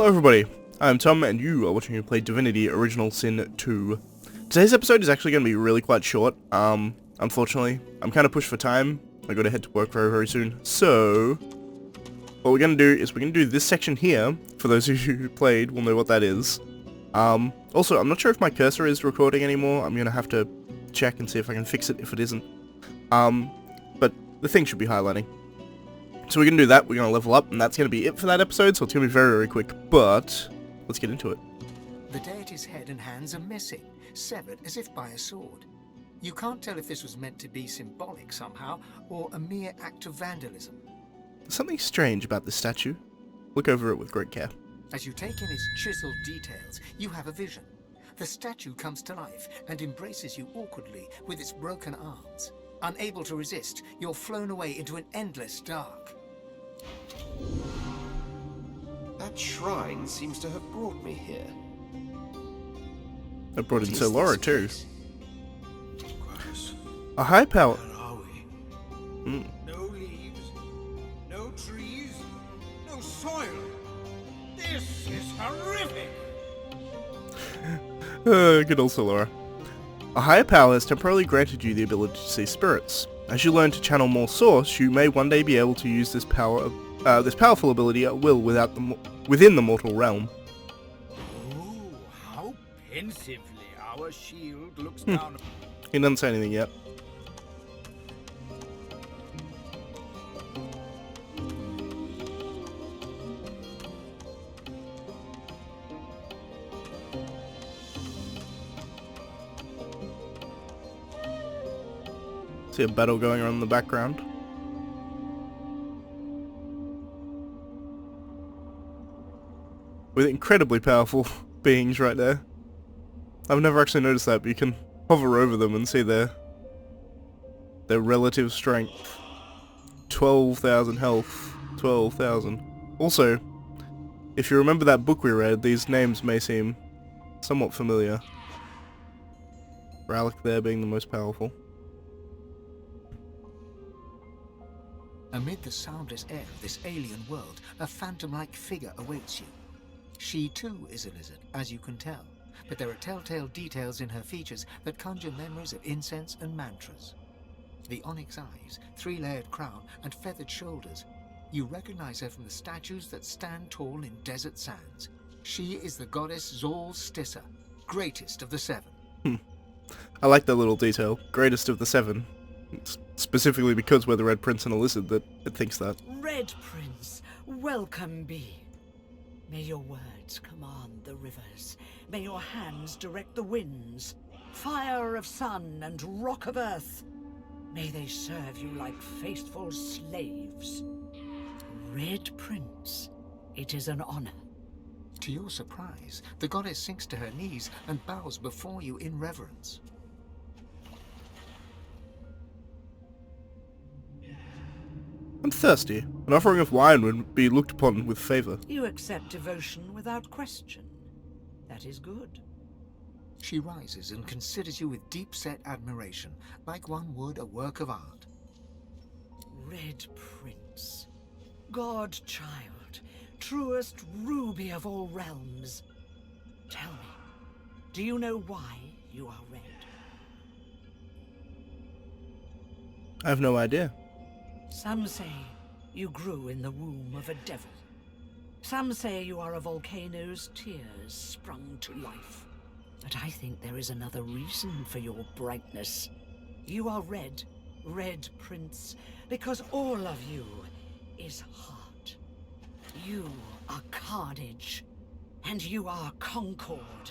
everybody, I'm Tom and you are watching me play Divinity Original Sin 2. Today's episode is actually going to be really quite short. Unfortunately, I'm kind of pushed for time. I got to head to work very soon. So, what we're going to do is we're going to do this section here. For those of you who played will know what that is. Also, I'm not sure if my cursor is recording anymore. I'm going to have to check and see if I can fix it if it isn't. But the thing should be highlighting. So we're going to do that, we're going to level up, and that's going to be it for that episode, so it's going to be very quick, but let's get into it. The deity's head and hands are missing, severed as if by a sword. You can't tell if this was meant to be symbolic somehow, or a mere act of vandalism. There's something strange about this statue. Look over it with great care. As you take in its chiseled details, you have a vision. The statue comes to life and embraces you awkwardly with its broken arms. Unable to resist, you're flown away into an endless dark. That shrine seems to have brought me here. I brought in What Sir is Laura this too. place? A high power. Where are we? No leaves, no trees, no soil. This is horrific. Good old Sir Laura. A higher power has temporarily granted you the ability to see spirits. As you learn to channel more source, you may one day be able to use this powerful ability at will within the mortal realm. Oh, how pensively our shield looks down. He doesn't say anything yet. See a battle going on in the background. With incredibly powerful beings right there. I've never actually noticed that, but you can hover over them and see their relative strength. 12,000 health. 12,000. Also, if you remember that book we read, these names may seem somewhat familiar. Ralik there being the most powerful. Amid the soundless air of this alien world, a phantom-like figure awaits you. She too is a lizard, as you can tell, but there are telltale details in her features that conjure memories of incense and mantras. The onyx eyes, three-layered crown, and feathered shoulders. You recognize her from the statues that stand tall in desert sands. She is the goddess Zol Stissa, greatest of the seven. I like that little detail. Greatest of the seven. It's specifically because we're the Red Prince and a lizard that it thinks that. Red Prince, welcome be. May your words command the rivers. May your hands direct the winds. Fire of sun and rock of earth. May they serve you like faithful slaves. Red Prince, it is an honor. To your surprise, the goddess sinks to her knees and bows before you in reverence. I'm thirsty. An offering of wine would be looked upon with favor. You accept devotion without question. That is good. She rises and considers you with deep-set admiration, like one would a work of art. Red Prince, God-child, truest ruby of all realms. Tell me, do you know why you are red? I have no idea. Some say you grew in the womb of a devil. Some say you are a volcano's tears sprung to life. But I think there is another reason for your brightness. You are red, Red Prince, because all of you is heart. You are carnage, and you are concord.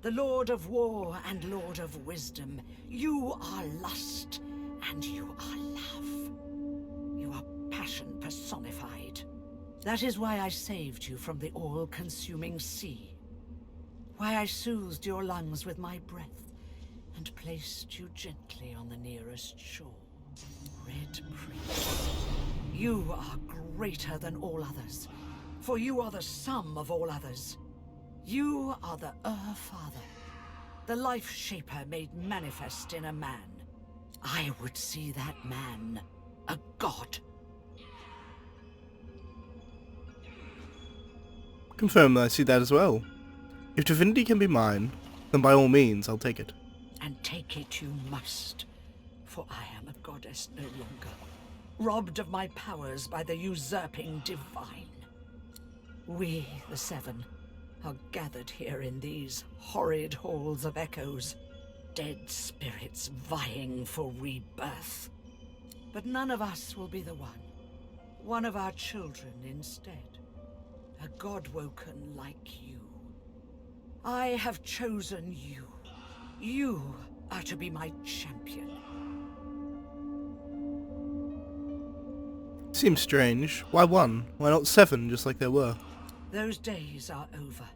The Lord of War and Lord of Wisdom. You are lust, and you are love. You are passion personified. That is why I saved you from the all-consuming sea. Why I soothed your lungs with my breath and placed you gently on the nearest shore. Red Prince, you are greater than all others, for you are the sum of all others. You are the Father, the life shaper made manifest in a man. I would see that man a god. Confirm that I see that as well. If divinity can be mine, then by all means I'll take it. And take it you must, for I am a goddess no longer, robbed of my powers by the usurping divine. We, the Seven, are gathered here in these horrid halls of echoes, dead spirits vying for rebirth. But none of us will be the one of our children instead, a god-woken like you. I have chosen you. You are to be my champion. Seems strange. Why one? Why not 7, just like there were? Those days are over.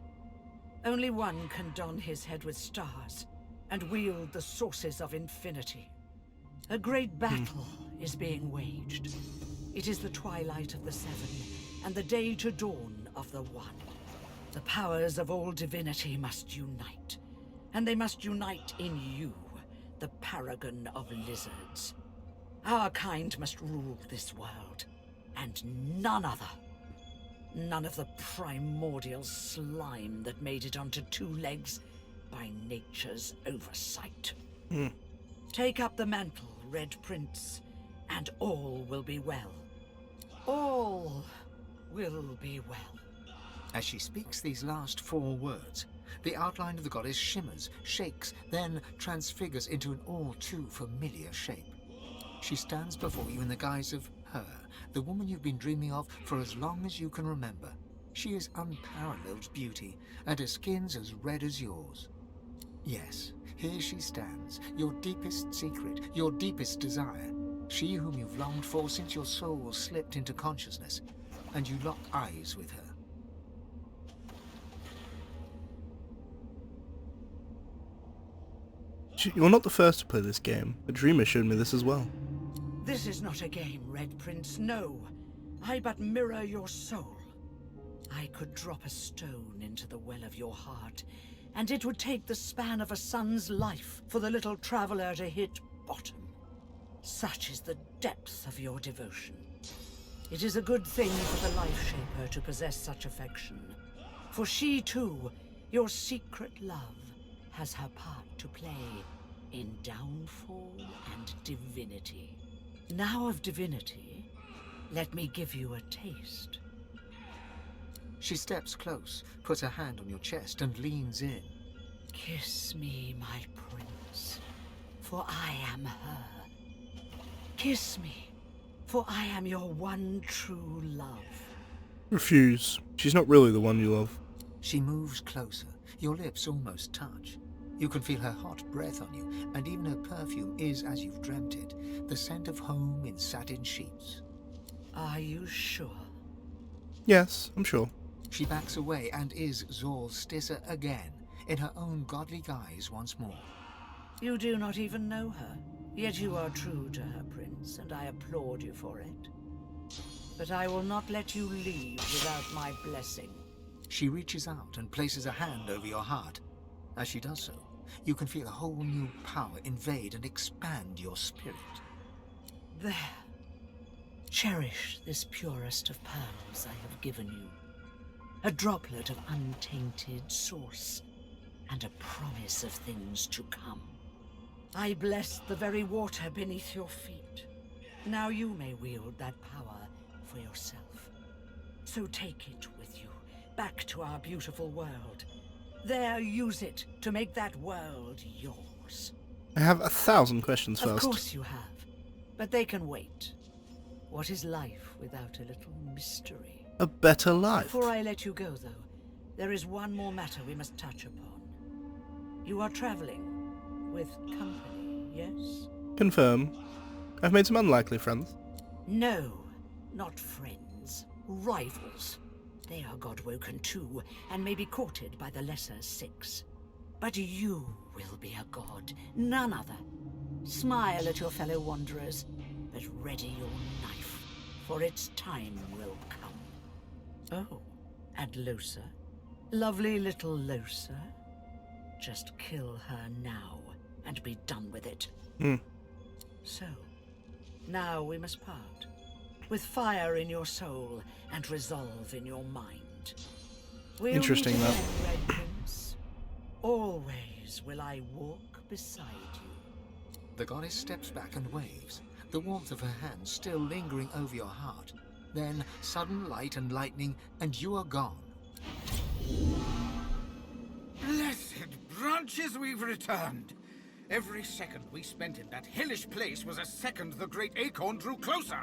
Only one can don his head with stars and wield the sources of infinity. A great battle is being waged. It is the twilight of the 7 and the day to dawn of the 1. The powers of all divinity must unite, and they must unite in you, the paragon of lizards. Our kind must rule this world, and none other. None of the primordial slime that made it onto 2 legs by nature's oversight. Take up the mantle, Red Prince, and all will be well. All will be well. As she speaks these last 4 words, the outline of the goddess shimmers, shakes, then transfigures into an all too familiar shape. She stands before you in the guise of her, the woman you've been dreaming of for as long as you can remember. She is unparalleled beauty, and her skin's as red as yours. Yes, here she stands, your deepest secret, your deepest desire. She whom you've longed for since your soul slipped into consciousness, and you lock eyes with her. You're not the first to play this game. A dreamer showed me this as well. This is not a game, Red Prince, no. I but mirror your soul. I could drop a stone into the well of your heart, and it would take the span of a sun's life for the little traveler to hit bottom. Such is the depth of your devotion. It is a good thing for the Life Shaper to possess such affection, for she too, your secret love, has her part to play in downfall and divinity. Now of divinity, let me give you a taste. She steps close, puts her hand on your chest, and leans in. Kiss me, my prince, for I am her. Kiss me, for I am your one true love. Refuse. She's not really the one you love. She moves closer. Your lips almost touch. You can feel her hot breath on you, and even her perfume is as you've dreamt it, the scent of home in satin sheets. Are you sure? Yes, I'm sure. She backs away and is Zor Stissa again, in her own godly guise once more. You do not even know her, yet you are true to her, Prince, and I applaud you for it. But I will not let you leave without my blessing. She reaches out and places a hand over your heart. As she does so, you can feel a whole new power invade and expand your spirit. There. Cherish this purest of pearls I have given you. A droplet of untainted source, and a promise of things to come. I bless the very water beneath your feet. Now you may wield that power for yourself. So take it with you, back to our beautiful world. There, use it to make that world yours. I have 1,000 questions Of first. course you have, but they can wait. What is life without a little mystery? A better life. Before I let you go, though, there is one more matter we must touch upon. You are traveling with company, yes? Confirm. I've made some unlikely friends. No, not friends. Rivals. They are god-woken too, and may be courted by the lesser 6. But you will be a god, none other. Smile at your fellow wanderers, but ready your knife, for its time will come. Oh, and Losa? Lovely little Losa? Just kill her now, and be done with it. So, now we must part, with fire in your soul and resolve in your mind. We'll Interesting, meet that. again, Red Prince. Always will I walk beside you. The goddess steps back and waves, the warmth of her hand still lingering over your heart. Then, sudden light and lightning, and you are gone. Blessed branches, we've returned. Every second we spent in that hellish place was a second the great acorn drew closer.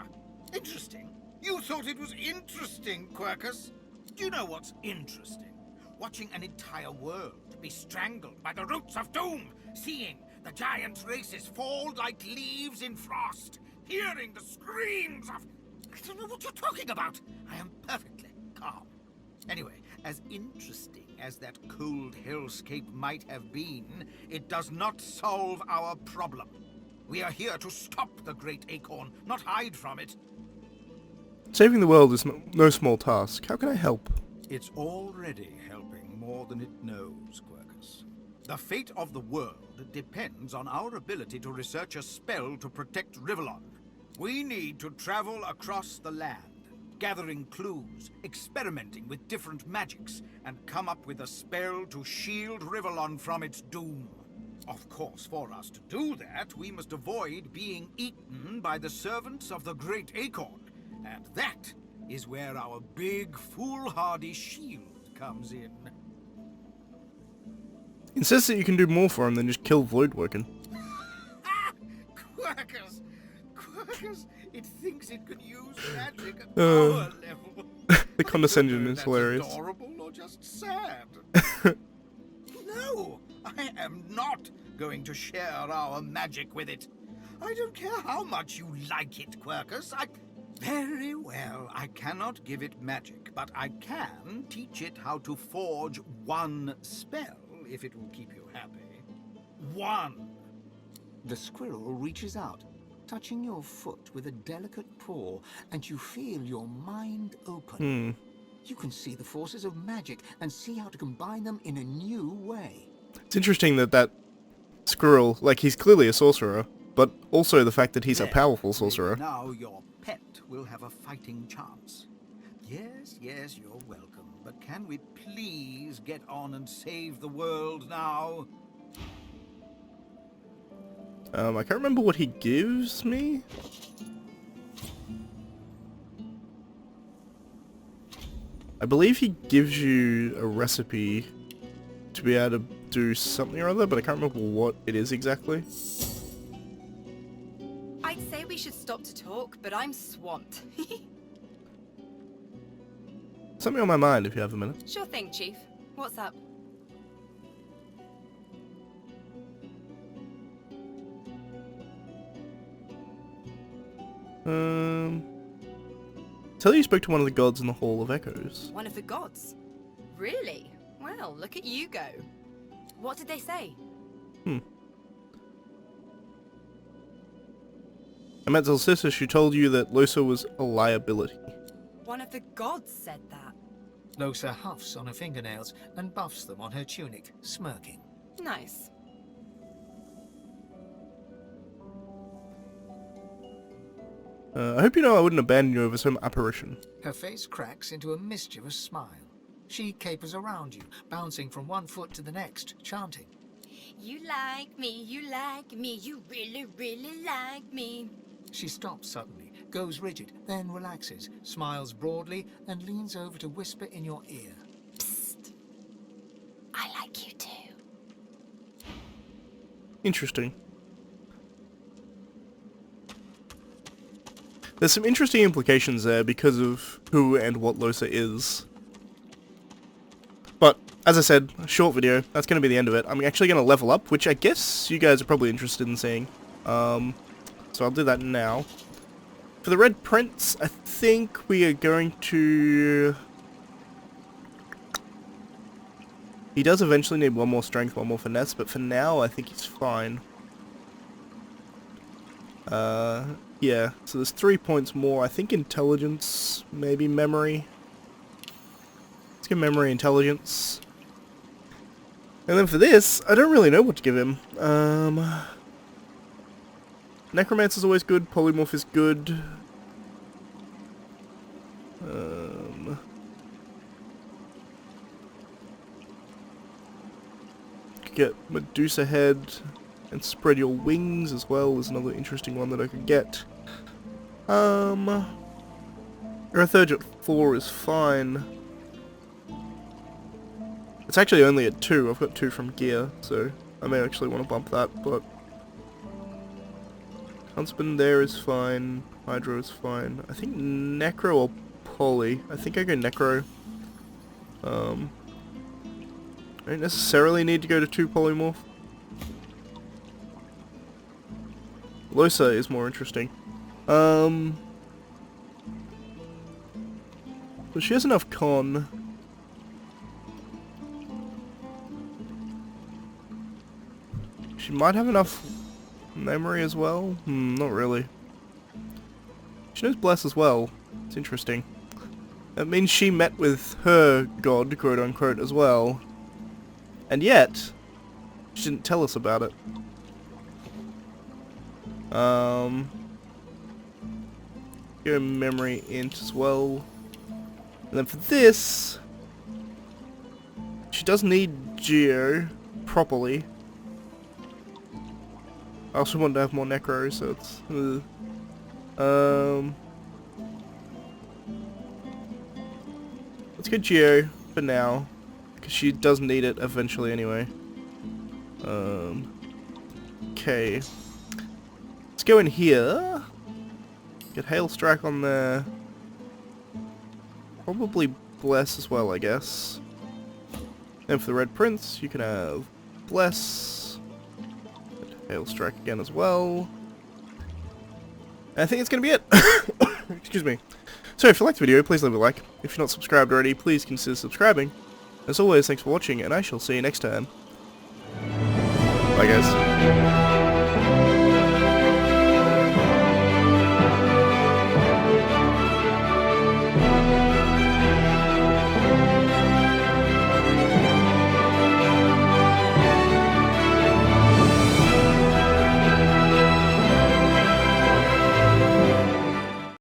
Interesting. You thought it was interesting, Quercus? Do you know what's interesting? Watching an entire world be strangled by the roots of doom, seeing the giant races fall like leaves in frost, hearing the screams of... I don't know what you're talking about. I am perfectly calm. Anyway, as interesting as that cold hellscape might have been, it does not solve our problem. We are here to stop the great acorn, not hide from it. Saving the world is no small task. How can I help? It's already helping more than it knows, Quercus. The fate of the world depends on our ability to research a spell to protect Rivellon. We need to travel across the land, gathering clues, experimenting with different magics, and come up with a spell to shield Rivellon from its doom. Of course, for us to do that, we must avoid being eaten by the servants of the Great Acorn. And that is where our big, foolhardy shield comes in. Insists that you can do more for him than just kill Voidwoken. Quercus! Quercus! It thinks it can use magic at our level. The condescension is That's hilarious. Adorable or just sad? No! I am not going to share our magic with it. I don't care how much you like it, Quercus. Very well, I cannot give it magic, but I can teach it how to forge one spell, if it will keep you happy. One! The squirrel reaches out, touching your foot with a delicate paw, and you feel your mind open. You can see the forces of magic and see how to combine them in a new way. It's interesting that squirrel, like, he's clearly a sorcerer, but also the fact that he's a powerful sorcerer. Now your pet will have a fighting chance. Yes, yes, you're welcome. But can we please get on and save the world now? I can't remember what he gives me. I believe he gives you a recipe to be able to do something or other, but I can't remember what it is exactly. I'd say we should stop to talk, but I'm swamped. Something on my mind if you have a minute. Sure thing, Chief. What's up? Tell you spoke to one of the gods in the Hall of Echoes. One of the gods? Really? Well, look at you go. What did they say? I met Zelcissa, she told you that Losa was a liability. One of the gods said that. Losa huffs on her fingernails and buffs them on her tunic, smirking. Nice. I hope you know I wouldn't abandon you over some apparition. Her face cracks into a mischievous smile. She capers around you, bouncing from one foot to the next, chanting. You like me, you really, really like me. She stops suddenly, goes rigid, then relaxes, smiles broadly, and leans over to whisper in your ear. Psst. I like you too. Interesting. There's some interesting implications there because of who and what Losa is. But, as I said, a short video, that's going to be the end of it. I'm actually going to level up, which I guess you guys are probably interested in seeing. So I'll do that now. For the Red Prince, I think we are going to... He does eventually need one more strength, one more finesse, but for now, I think he's fine. Yeah, so there's 3 points more. I think intelligence, maybe memory. Let's give memory, intelligence. And then for this, I don't really know what to give him. Necromancer's always good, Polymorph is good. could get Medusa head and spread your wings as well is another interesting one that I could get. Earth Urge at 4 is fine. It's actually only at 2. I've got 2 from gear, so I may actually want to bump that, but Huntsman there is fine. Hydro is fine. I think Necro or Poly. I think I go Necro. I don't necessarily need to go to 2 Polymorph. Losa is more interesting. But she has enough con. She might have enough memory as well. Not really. She knows Bless as well. It's interesting. That means she met with her god, quote unquote, as well. And yet, she didn't tell us about it. Go memory int as well. And then for this, she does need Geo properly. I also want to have more Necro, so it's let's get Geo for now, because she does need it eventually anyway. Okay. Let's go in here. Get Hail Strike on there. Probably Bless as well, I guess. And for the Red Prince, you can have Bless. Hail Strike again as well. And I think it's going to be it. Excuse me. So if you liked the video, please leave a like. If you're not subscribed already, please consider subscribing. As always, thanks for watching, and I shall see you next time. Bye guys.